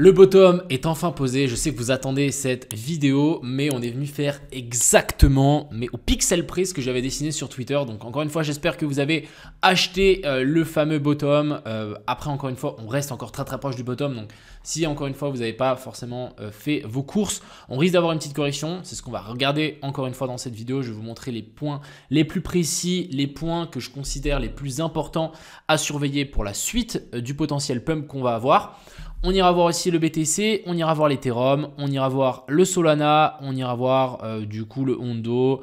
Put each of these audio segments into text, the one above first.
Le bottom est enfin posé, je sais que vous attendez cette vidéo, mais on est venu faire exactement, mais au pixel près, ce que j'avais dessiné sur Twitter. Donc encore une fois, j'espère que vous avez acheté le fameux bottom. Après, encore une fois, on reste encore très proche du bottom. Donc si encore une fois, vous n'avez pas forcément fait vos courses, on risque d'avoir une petite correction. C'est ce qu'on va regarder encore une fois dans cette vidéo. Je vais vous montrer les points les plus précis, les points que je considère les plus importants à surveiller pour la suite du potentiel pump qu'on va avoir. On ira voir aussi le BTC, on ira voir l'Ethereum, on ira voir le Solana, on ira voir du coup le Hondo,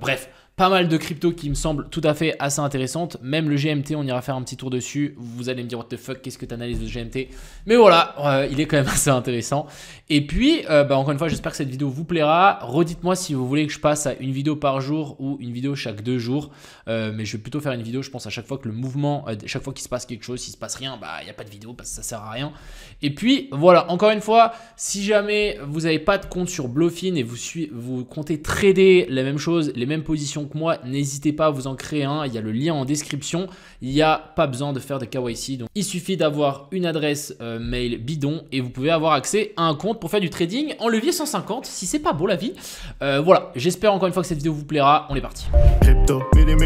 bref. Pas mal de cryptos qui me semblent tout à fait assez intéressantes. Même le GMT, on ira faire un petit tour dessus. Vous allez me dire, what the fuck, qu'est-ce que tu analyses de GMT? Mais voilà, il est quand même assez intéressant. Et puis, encore une fois, j'espère que cette vidéo vous plaira. Redites-moi si vous voulez que je passe à une vidéo par jour ou une vidéo chaque 2 jours. Mais je vais plutôt faire une vidéo, je pense, à chaque fois que le mouvement, chaque fois qu'il se passe quelque chose, s'il se passe rien, il n'y a pas de vidéo parce que ça sert à rien. Et puis, voilà, encore une fois, si jamais vous n'avez pas de compte sur Bluefin et vous comptez trader la même chose, les mêmes positions que moi, n'hésitez pas à vous en créer un. Il y a le lien en description. Il n'y a pas besoin de faire de KYC. Donc, il suffit d'avoir une adresse mail bidon et vous pouvez avoir accès à un compte pour faire du trading en levier 150 si c'est pas beau la vie. Voilà, j'espère encore une fois que cette vidéo vous plaira. On est parti. Crypto, million.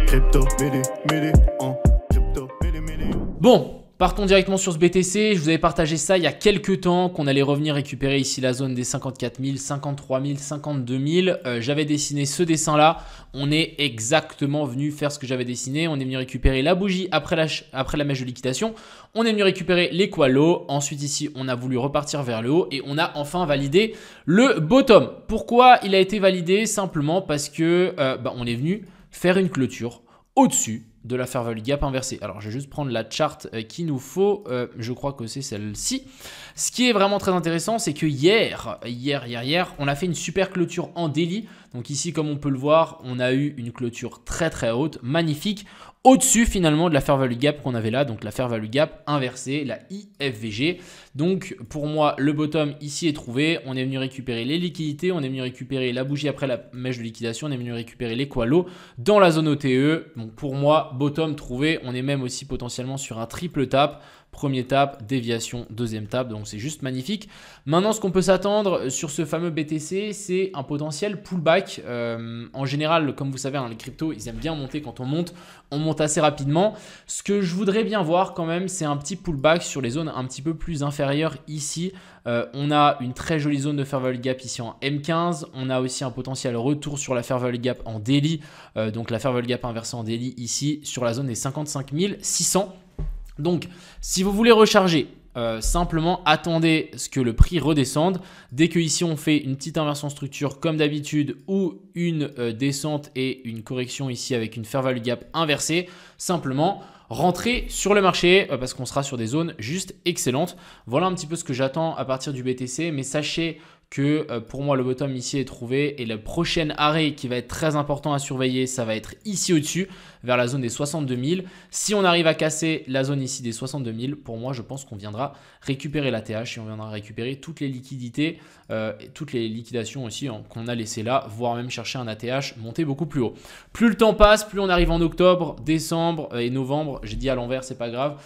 Crypto, million. Crypto, million. Bon. Partons directement sur ce BTC. Je vous avais partagé ça il y a quelques temps qu'on allait revenir récupérer ici la zone des 54 000, 53 000, 52 000. J'avais dessiné ce dessin-là. On est exactement venu faire ce que j'avais dessiné. On est venu récupérer la bougie après la mèche de liquidation. On est venu récupérer les low. Ensuite ici, on a voulu repartir vers le haut et on a enfin validé le bottom. Pourquoi il a été validé? Simplement parce que on est venu faire une clôture au-dessus de la fair value gap inversée. Alors, je vais juste prendre la charte qu'il nous faut. Je crois que c'est celle-ci. Ce qui est vraiment très intéressant, c'est que hier, on a fait une super clôture en daily. Donc ici, comme on peut le voir, on a eu une clôture très haute, magnifique, au-dessus finalement de la fair value gap qu'on avait là. Donc la fair value gap inversée, la IFVG. Donc pour moi, le bottom ici est trouvé. On est venu récupérer les liquidités, on est venu récupérer la bougie après la mèche de liquidation, on est venu récupérer les low dans la zone OTE. Donc pour moi, bottom trouvé. On est même aussi potentiellement sur un triple tap. Premier tap, déviation, deuxième tap, donc c'est juste magnifique. Maintenant, ce qu'on peut s'attendre sur ce fameux BTC, c'est un potentiel pullback. En général, comme vous savez, les cryptos, ils aiment bien monter quand on monte assez rapidement. Ce que je voudrais bien voir quand même, c'est un petit pullback sur les zones un petit peu plus inférieures ici. On a une très jolie zone de fair value gap ici en M15. On a aussi un potentiel retour sur la fair value gap en daily. Donc la fair value gap inversée en daily ici sur la zone des 55 600. Donc, si vous voulez recharger, simplement attendez ce que le prix redescende. Dès que ici on fait une petite inversion structure comme d'habitude ou une descente et une correction ici avec une fair value gap inversée, simplement rentrez sur le marché parce qu'on sera sur des zones juste excellentes. Voilà un petit peu ce que j'attends à partir du BTC, mais sachez que pour moi le bottom ici est trouvé et le prochain arrêt qui va être très important à surveiller, ça va être ici au-dessus vers la zone des 62 000. Si on arrive à casser la zone ici des 62 000, pour moi je pense qu'on viendra récupérer la TH et on viendra récupérer toutes les liquidités et toutes les liquidations aussi qu'on a laissées là, voire même chercher un ATH monter beaucoup plus haut. Plus le temps passe, plus on arrive en octobre, décembre et novembre, j'ai dit à l'envers, c'est pas grave,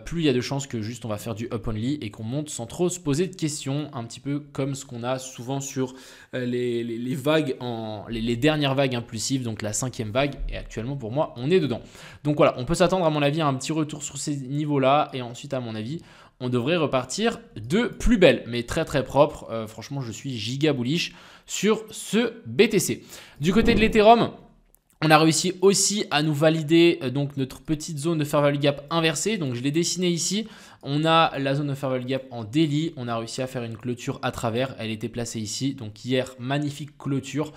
plus il y a de chances que juste on va faire du up only et qu'on monte sans trop se poser de questions, un petit peu comme ce qu'on a souvent sur les vagues, les dernières vagues impulsives, donc la 5e vague, et actuellement pour moi on est dedans. Donc voilà, on peut s'attendre à mon avis à un petit retour sur ces niveaux-là et ensuite à mon avis on devrait repartir de plus belle, mais très propre. Franchement, je suis giga bullish sur ce BTC. Du côté de l'Ethereum, on a réussi aussi à nous valider donc notre petite zone de fair value gap inversée. Donc je l'ai dessiné ici. On a la zone de fair value gap en daily. On a réussi à faire une clôture à travers. Elle était placée ici. Donc hier, magnifique clôture.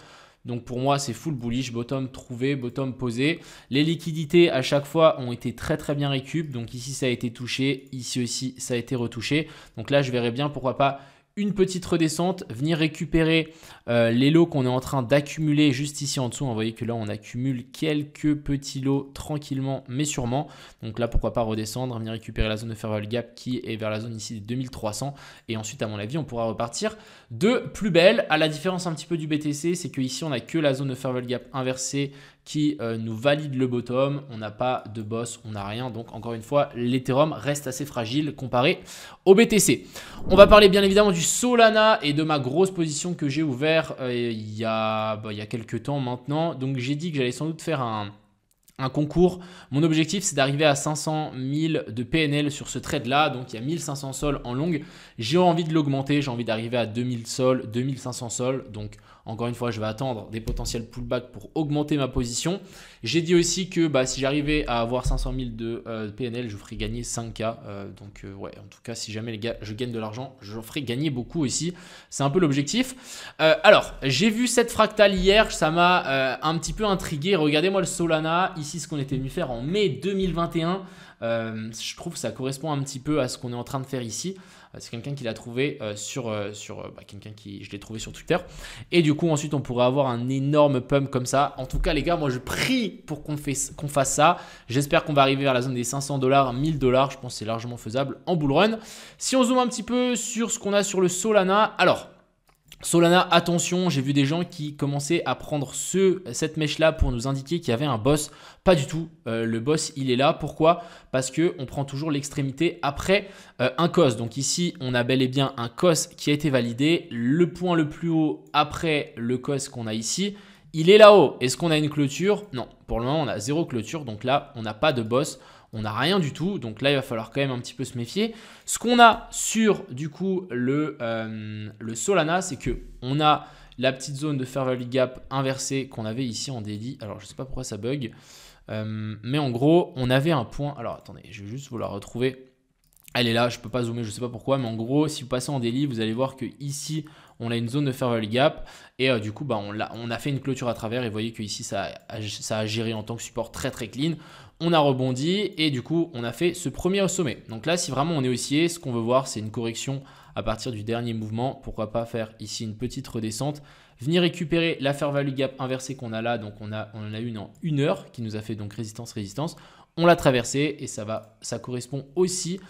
Donc pour moi, c'est full bullish, bottom trouvé, bottom posé. Les liquidités à chaque fois ont été très bien récup. Donc ici, ça a été touché. Ici aussi, ça a été retouché. Donc là, je verrai bien pourquoi pas une petite redescente, venir récupérer les lots qu'on est en train d'accumuler juste ici en dessous. Vous voyez que là, on accumule quelques petits lots tranquillement, mais sûrement. Donc là, pourquoi pas redescendre, venir récupérer la zone de fair value gap qui est vers la zone ici des 2300. Et ensuite, à mon avis, on pourra repartir de plus belle. À la différence un petit peu du BTC, c'est qu'ici, on n'a que la zone de fair value gap inversée qui nous valide le bottom. On n'a pas de boss, on n'a rien. Donc encore une fois, l'Ethereum reste assez fragile comparé au BTC. On va parler bien évidemment du Solana et de ma grosse position que j'ai ouvert il y a quelques temps maintenant. Donc j'ai dit que j'allais sans doute faire un concours. Mon objectif, c'est d'arriver à 500 000 de PNL sur ce trade-là. Donc, il y a 1500 sols en longue. J'ai envie de l'augmenter. J'ai envie d'arriver à 2000 sols, 2500 sols. Donc, encore une fois, je vais attendre des potentiels pullbacks pour augmenter ma position. J'ai dit aussi que si j'arrivais à avoir 500 000 de PNL, je ferais gagner 5K. Ouais, en tout cas, si jamais les gars, je gagne de l'argent, je ferai gagner beaucoup aussi. C'est un peu l'objectif. Alors, j'ai vu cette fractale hier. Ça m'a un petit peu intrigué. Regardez-moi le Solana. Ici, ce qu'on était venu faire en mai 2021. Je trouve que ça correspond un petit peu à ce qu'on est en train de faire ici. C'est quelqu'un qui l'a trouvé je l'ai trouvé sur Twitter. Et du coup, ensuite, on pourrait avoir un énorme pump comme ça. En tout cas, les gars, moi, je prie pour qu'on fasse ça. J'espère qu'on va arriver vers la zone des 500 $, 1000 $. Je pense que c'est largement faisable en bull run. Si on zoome un petit peu sur ce qu'on a sur le Solana. Alors, Solana, attention, j'ai vu des gens qui commençaient à prendre cette mèche-là pour nous indiquer qu'il y avait un boss. Pas du tout. Le boss, il est là. Pourquoi? Parce qu'on prend toujours l'extrémité après un cos. Donc ici, on a bel et bien un cos qui a été validé. Le point le plus haut après le cos qu'on a ici, il est là-haut. Est-ce qu'on a une clôture? Non. Pour le moment, on a 0 clôture. Donc là, on n'a pas de boss. On n'a rien du tout, donc là il va falloir quand même un petit peu se méfier. Ce qu'on a sur du coup le Solana, c'est que on a la petite zone de fair value gap inversée qu'on avait ici en daily. Alors je ne sais pas pourquoi ça bug, mais en gros on avait un point. Alors attendez, je vais juste vous la retrouver. Elle est là, je ne peux pas zoomer, je ne sais pas pourquoi, mais en gros, si vous passez en daily, vous allez voir que ici, on a une zone de fair value gap et du coup, on a fait une clôture à travers et vous voyez que ici, ça a géré en tant que support très très clean. On a rebondi et du coup, on a fait ce premier sommet. Donc là, si vraiment on est haussier, ce qu'on veut voir, c'est une correction à partir du dernier mouvement. Pourquoi pas faire ici une petite redescente, venir récupérer la fair value gap inversée qu'on a là. Donc on en a une en 1 heure qui nous a fait donc résistance. On l'a traversé et ça correspond aussi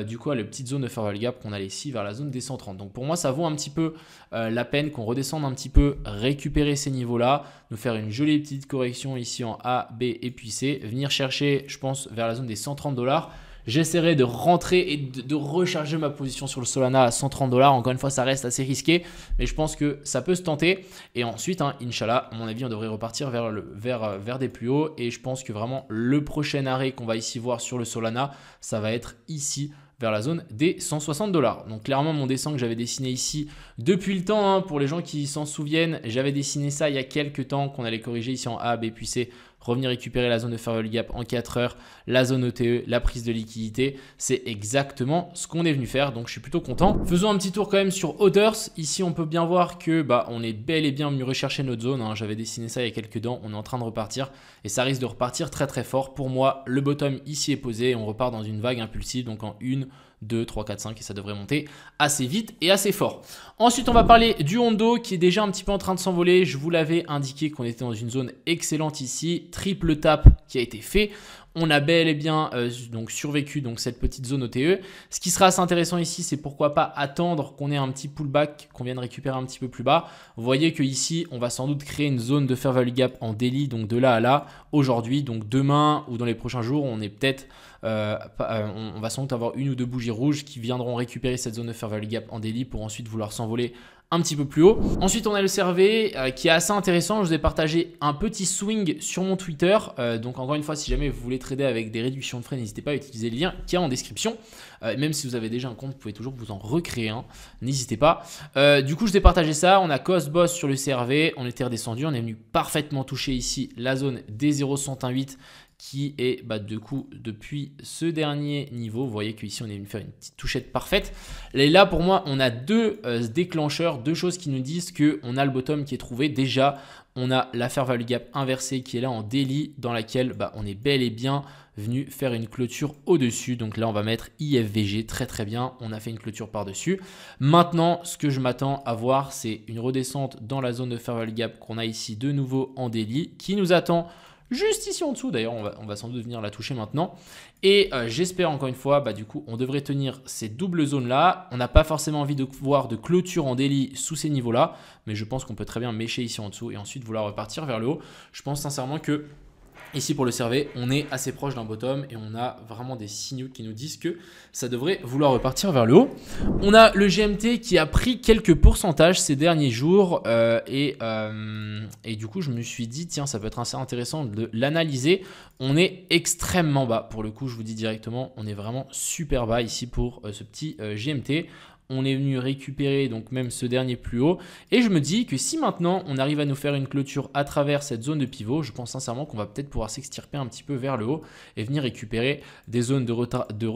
du coup à la petite zone de fair value gap qu'on a ici vers la zone des 130. Donc pour moi, ça vaut un petit peu la peine qu'on redescende un petit peu, récupérer ces niveaux-là, nous faire une jolie petite correction ici en A, B et puis C, venir chercher, je pense, vers la zone des 130 $. J'essaierai de rentrer et de recharger ma position sur le Solana à 130 $. Encore une fois, ça reste assez risqué, mais je pense que ça peut se tenter. Et ensuite, Inch'Allah, à mon avis, on devrait repartir vers des plus hauts. Et je pense que vraiment, le prochain arrêt qu'on va ici voir sur le Solana, ça va être ici, vers la zone des 160 $. Donc clairement, mon dessin que j'avais dessiné ici depuis le temps, pour les gens qui s'en souviennent, j'avais dessiné ça il y a quelques temps, qu'on allait corriger ici en A, B, puis C, revenir récupérer la zone de fair value gap en 4 heures, la zone ETE, la prise de liquidité. C'est exactement ce qu'on est venu faire, donc je suis plutôt content. Faisons un petit tour quand même sur Others. Ici, on peut bien voir que on est bel et bien venu rechercher notre zone. J'avais dessiné ça il y a quelques temps, on est en train de repartir et ça risque de repartir très très fort. Pour moi, le bottom ici est posé et on repart dans une vague impulsive, donc en 1, 2, 3, 4, 5 et ça devrait monter assez vite et assez fort. Ensuite, on va parler du Hondo qui est déjà un petit peu en train de s'envoler. Je vous l'avais indiqué qu'on était dans une zone excellente ici. Triple tap qui a été fait. On a bel et bien donc survécu cette petite zone OTE. Ce qui sera assez intéressant ici, c'est pourquoi pas attendre qu'on ait un petit pullback, qu'on vienne récupérer un petit peu plus bas. Vous voyez que ici, on va sans doute créer une zone de fair value gap en daily, donc de là à là, aujourd'hui. Donc demain ou dans les prochains jours, on est peut-être, on va sans doute avoir une ou deux bougies rouges qui viendront récupérer cette zone de fair value gap en daily pour ensuite vouloir s'envoler un petit peu plus haut. Ensuite, on a le CRV qui est assez intéressant. Je vous ai partagé un petit swing sur mon Twitter. Donc encore une fois, si jamais vous voulez trader avec des réductions de frais, n'hésitez pas à utiliser le lien qui est en description. Même si vous avez déjà un compte, vous pouvez toujours vous en recréer un. N'hésitez pas. Du coup, je vous ai partagé ça. On a Cost Boss sur le CRV. On était redescendu. On est venu parfaitement toucher ici la zone des 0,118 qui est du coup depuis ce dernier niveau. Vous voyez qu'ici on est venu faire une petite touchette parfaite. Et là pour moi on a deux déclencheurs, deux choses qui nous disent qu'on a le bottom qui est trouvé. Déjà on a la fair value gap inversée qui est là en daily dans laquelle on est bel et bien venu faire une clôture au-dessus. Donc là on va mettre IFVG, très très bien, on a fait une clôture par-dessus. Maintenant ce que je m'attends à voir c'est une redescente dans la zone de fair value gap qu'on a ici de nouveau en daily qui nous attend juste ici en dessous. D'ailleurs, on va sans doute venir la toucher maintenant. Et j'espère encore une fois, du coup, on devrait tenir ces doubles zones-là. On n'a pas forcément envie de voir de clôture en daily sous ces niveaux-là, mais je pense qu'on peut très bien mécher ici en dessous et ensuite vouloir repartir vers le haut. Je pense sincèrement que ici pour le survey, on est assez proche d'un bottom et on a vraiment des signaux qui nous disent que ça devrait vouloir repartir vers le haut. On a le GMT qui a pris quelques pourcentages ces derniers jours et du coup je me suis dit tiens ça peut être assez intéressant de l'analyser. On est extrêmement bas pour le coup, je vous dis directement, on est vraiment super bas ici pour ce petit GMT. On est venu récupérer donc même ce dernier plus haut. Et je me dis que si maintenant on arrive à nous faire une clôture à travers cette zone de pivot, je pense sincèrement qu'on va peut-être pouvoir s'extirper un petit peu vers le haut et venir récupérer des zones de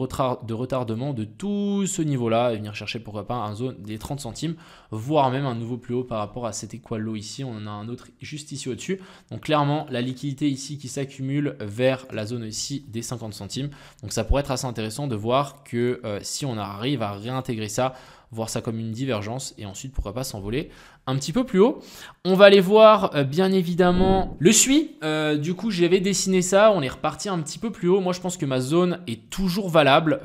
retardement de tout ce niveau-là et venir chercher pourquoi pas un zone des 30 centimes, voire même un nouveau plus haut par rapport à cet équal low ici. On en a un autre juste ici au-dessus. Donc clairement, la liquidité ici qui s'accumule vers la zone ici des 50 centimes. Donc ça pourrait être assez intéressant de voir que si on arrive à réintégrer ça, voir ça comme une divergence et ensuite pourquoi pas s'envoler un petit peu plus haut. On va aller voir bien évidemment le SUI. Du coup j'avais dessiné ça, on est reparti un petit peu plus haut. Moi je pense que ma zone est toujours valable.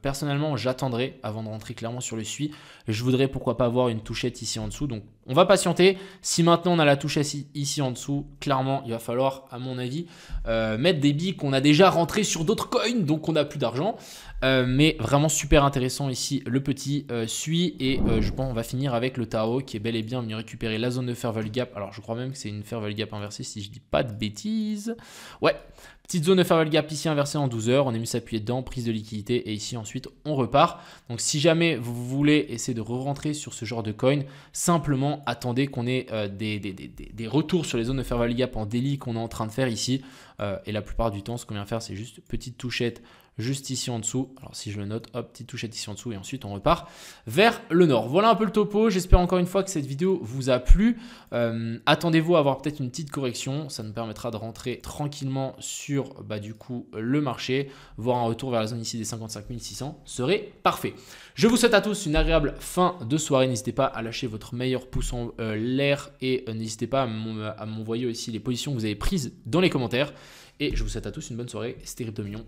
Personnellement j'attendrai avant de rentrer clairement sur le SUI. Je voudrais pourquoi pas avoir une touchette ici en dessous. Donc on va patienter. Si maintenant on a la touchette ici en dessous, clairement il va falloir à mon avis mettre des billes qu'on a déjà rentrées sur d'autres coins. Donc on n'a plus d'argent. Mais vraiment super intéressant ici le petit SUI et je pense qu'on va finir avec le Tao qui est bel et bien venu récupérer la zone de fair value gap. Alors je crois même que c'est une fair value gap inversée si je dis pas de bêtises. Ouais, petite zone de fair value gap ici inversée en 12 heures. On est venu s'appuyer dedans, prise de liquidité et ici ensuite on repart. Donc si jamais vous voulez essayer de re-rentrer sur ce genre de coin, simplement attendez qu'on ait des retours sur les zones de fair value gap en daily qu'on est en train de faire ici. Et la plupart du temps ce qu'on vient faire c'est juste petite touchette juste ici en dessous. Alors si je le note, hop, petite touchette ici en dessous et ensuite on repart vers le nord. Voilà un peu le topo. J'espère encore une fois que cette vidéo vous a plu. Attendez-vous à avoir peut-être une petite correction. Ça nous permettra de rentrer tranquillement sur du coup le marché. Voir un retour vers la zone ici des 55 600 serait parfait. Je vous souhaite à tous une agréable fin de soirée. N'hésitez pas à lâcher votre meilleur pouce en l'air et n'hésitez pas à m'envoyer aussi les positions que vous avez prises dans les commentaires. Et je vous souhaite à tous une bonne soirée. C'était Crypto Millions.